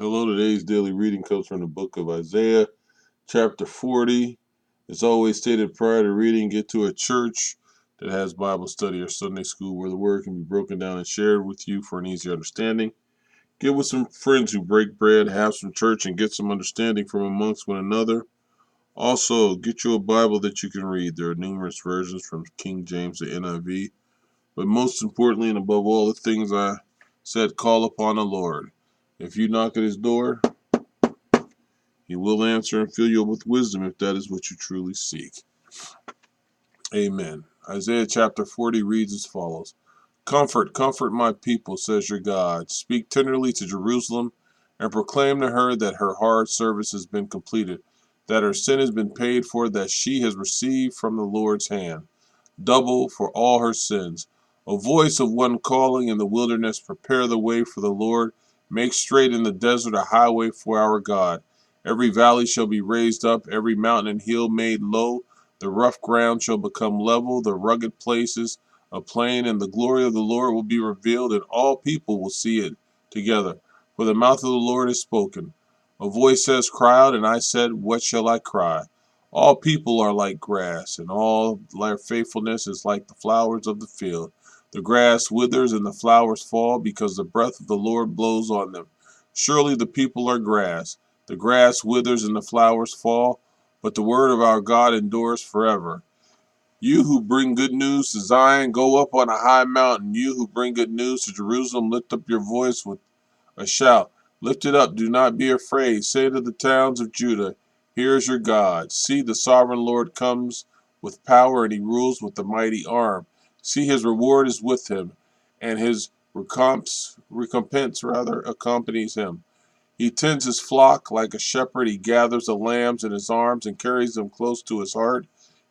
Hello, today's daily reading comes from the book of Isaiah, chapter 40. As always stated prior to reading, get to a church that has Bible study or Sunday school where the word can be broken down and shared with you for an easy understanding. Get with some friends who break bread, have some church, and get some understanding from amongst one another. Also, get you a Bible that you can read. There are numerous versions from King James to NIV. But most importantly, and above all the things I said, call upon the Lord. If you knock at his door, he will answer and fill you with wisdom if that is what you truly seek. Amen. Isaiah chapter 40 reads as follows. Comfort, comfort my people, says your God. Speak tenderly to Jerusalem and proclaim to her that her hard service has been completed, that her sin has been paid for, that she has received from the Lord's hand double for all her sins. A voice of one calling in the wilderness, prepare the way for the Lord, make straight in the desert a highway for our God. Every valley shall be raised up, every mountain and hill made low. The rough ground shall become level, the rugged places a plain, and the glory of the Lord will be revealed, and all people will see it together. For the mouth of the Lord has spoken. A voice says, cry out, and I said, what shall I cry? All people are like grass, and all their faithfulness is like the flowers of the field. The grass withers and the flowers fall because the breath of the Lord blows on them. Surely the people are grass. The grass withers and the flowers fall, but the word of our God endures forever. You who bring good news to Zion, go up on a high mountain. You who bring good news to Jerusalem, lift up your voice with a shout. Lift it up, do not be afraid. Say to the towns of Judah, here is your God. See, the sovereign Lord comes with power, and he rules with a mighty arm. See, his reward is with him, and his recompense accompanies him. He tends his flock like a shepherd. He gathers the lambs in his arms and carries them close to his heart.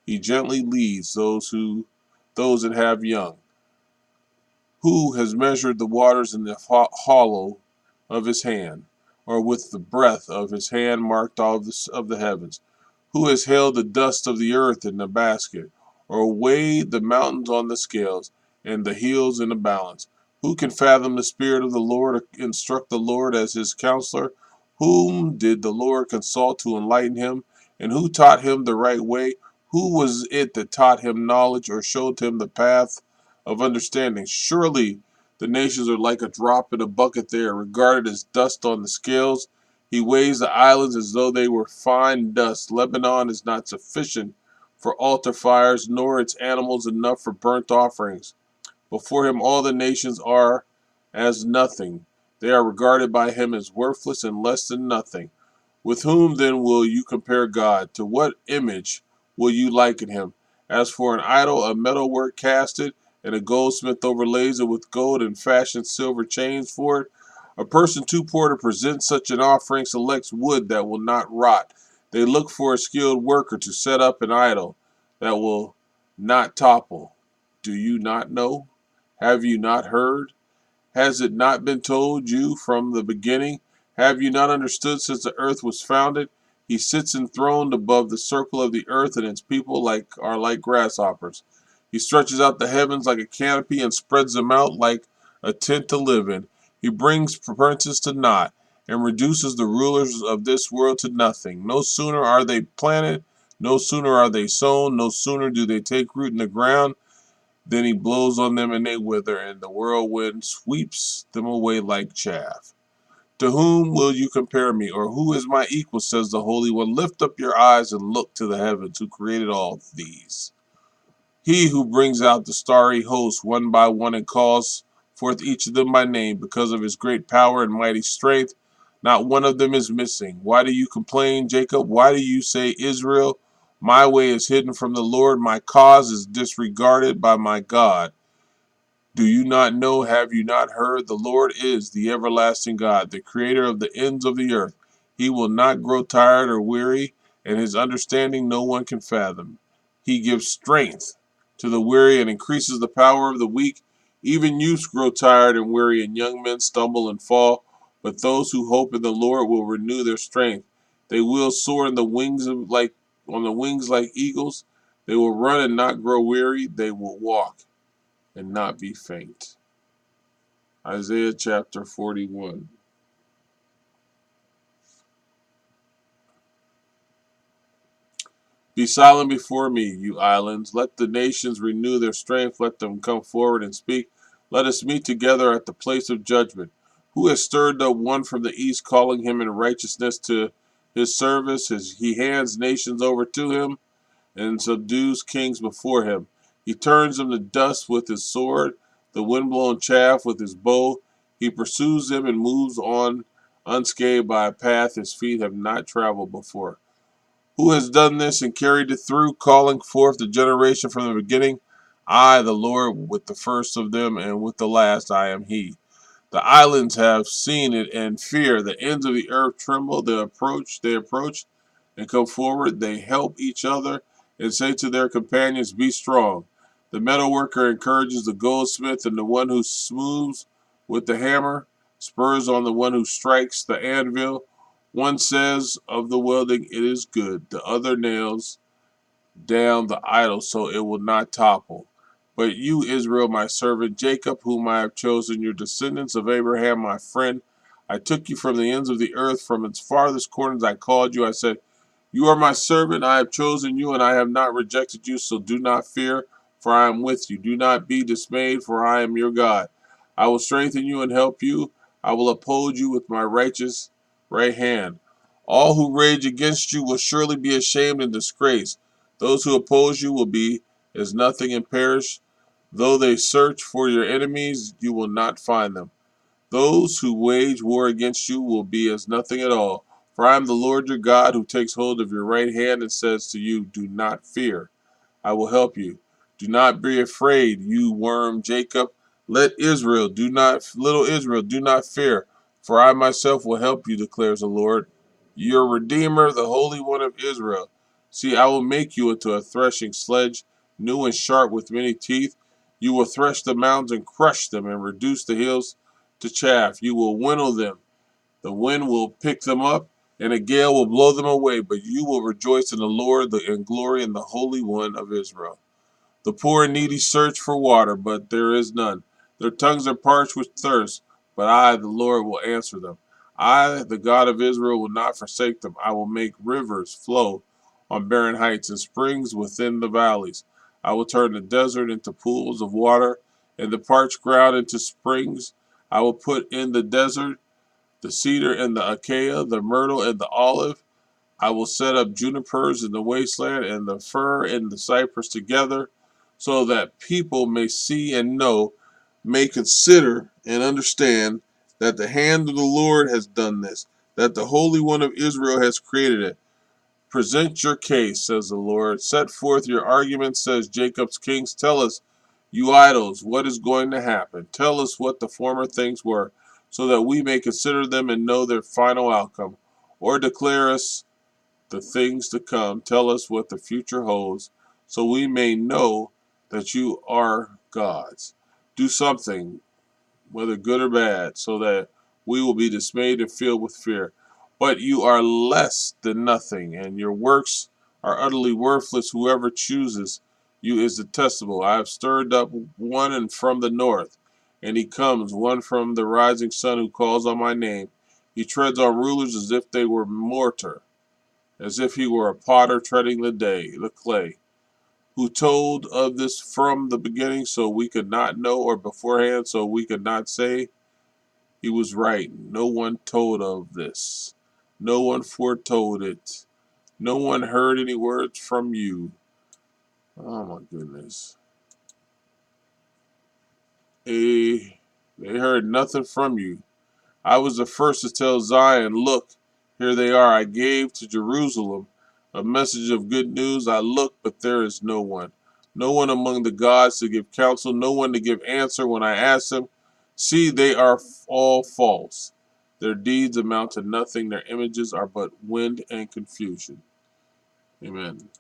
He gently leads those that have young. Who has measured the waters in the hollow of his hand, or with the breadth of his hand marked all of the heavens? Who has held the dust of the earth in a basket, or weighed the mountains on the scales, and the hills in a balance? Who can fathom the Spirit of the Lord, or instruct the Lord as his counselor? Whom did the Lord consult to enlighten him? And who taught him the right way? Who was it that taught him knowledge, or showed him the path of understanding? Surely the nations are like a drop in a bucket. They are regarded as dust on the scales. He weighs the islands as though they were fine dust. Lebanon is not sufficient for altar fires, nor its animals enough for burnt offerings. Before him all the nations are as nothing. They are regarded by him as worthless and less than nothing. With whom then will you compare God? To what image will you liken him? As for an idol, a metalwork casted, and a goldsmith overlays it with gold and fashions silver chains for it. A person too poor to present such an offering selects wood that will not rot. They look for a skilled worker to set up an idol that will not topple. Do you not know? Have you not heard? Has it not been told you from the beginning? Have you not understood since the earth was founded? He sits enthroned above the circle of the earth, and its people are like grasshoppers. He stretches out the heavens like a canopy and spreads them out like a tent to live in. He brings princes to naught and reduces the rulers of this world to nothing. No sooner are they planted, no sooner are they sown, no sooner do they take root in the ground, then he blows on them and they wither, and the whirlwind sweeps them away like chaff. To whom will you compare me, or who is my equal, says the Holy One? Lift up your eyes and look to the heavens, who created all these. He who brings out the starry hosts one by one and calls forth each of them by name, because of his great power and mighty strength, not one of them is missing. Why do you complain, Jacob? Why do you say, Israel? My way is hidden from the Lord, my cause is disregarded by my God. Do you not know? Have you not heard? The Lord is the everlasting God, the creator of the ends of the earth. He will not grow tired or weary, and his understanding no one can fathom. He gives strength to the weary and increases the power of the weak. Even youths grow tired and weary, and young men stumble and fall. But those who hope in the Lord will renew their strength. They will soar in the wings of like on the wings like eagles. They will run and not grow weary. They will walk and not be faint. Isaiah chapter 41. Be silent before me, you islands. Let the nations renew their strength. Let them come forward and speak. Let us meet together at the place of judgment. Who has stirred up one from the east, calling him in righteousness to his service? He hands nations over to him and subdues kings before him. He turns them to dust with his sword, the windblown chaff with his bow. He pursues them and moves on unscathed by a path his feet have not traveled before. Who has done this and carried it through, calling forth the generation from the beginning? I, the Lord, with the first of them, and with the last I am he. The islands have seen it and fear. The ends of the earth tremble. They approach and come forward. They help each other and say to their companions, be strong. The metalworker encourages the goldsmith, and the one who smooths with the hammer spurs on the one who strikes the anvil. One says of the welding, it is good. The other nails down the idol so it will not topple. But you, Israel, my servant, Jacob, whom I have chosen, your descendants of Abraham, my friend, I took you from the ends of the earth, from its farthest corners I called you. I said, you are my servant, I have chosen you, and I have not rejected you, so do not fear, for I am with you. Do not be dismayed, for I am your God. I will strengthen you and help you. I will uphold you with my righteous right hand. All who rage against you will surely be ashamed and disgraced. Those who oppose you will be as nothing and perish. Though they search for your enemies, you will not find them. Those who wage war against you will be as nothing at all. For I am the Lord your God who takes hold of your right hand and says to you, do not fear. I will help you. Do not be afraid, you worm Jacob. Little Israel, do not fear, for I myself will help you, declares the Lord, your Redeemer, the Holy One of Israel. See, I will make you into a threshing sledge, new and sharp with many teeth. You will thresh the mountains and crush them, and reduce the hills to chaff. You will winnow them. The wind will pick them up, and a gale will blow them away. But you will rejoice in the Lord and glory in the Holy One of Israel. The poor and needy search for water, but there is none. Their tongues are parched with thirst, but I, the Lord, will answer them. I, the God of Israel, will not forsake them. I will make rivers flow on barren heights and springs within the valleys. I will turn the desert into pools of water and the parched ground into springs. I will put in the desert the cedar and the acacia, the myrtle and the olive. I will set up junipers in the wasteland and the fir and the cypress together, so that people may see and know, may consider and understand that the hand of the Lord has done this, that the Holy One of Israel has created it. Present your case, says the Lord. Set forth your argument, says Jacob's kings. Tell us, you idols, what is going to happen. Tell us what the former things were, so that we may consider them and know their final outcome. Or declare us the things to come. Tell us what the future holds, so we may know that you are gods. Do something, whether good or bad, so that we will be dismayed and filled with fear. But you are less than nothing, and your works are utterly worthless. Whoever chooses you is detestable. I have stirred up one and from the north, and he comes, one from the rising sun who calls on my name. He treads on rulers as if they were mortar, as if he were a potter treading the clay, who told of this from the beginning so we could not know, or beforehand so we could not say. He was right. No one told of this. No one foretold it. No one heard any words from you. Oh my goodness. They heard nothing from you. I was the first to tell Zion, look, here they are. I gave to Jerusalem a message of good news. I looked, but there is no one. No one among the gods to give counsel, no one to give answer when I ask them. See, they are all false. Their deeds amount to nothing. Their images are but wind and confusion. Amen.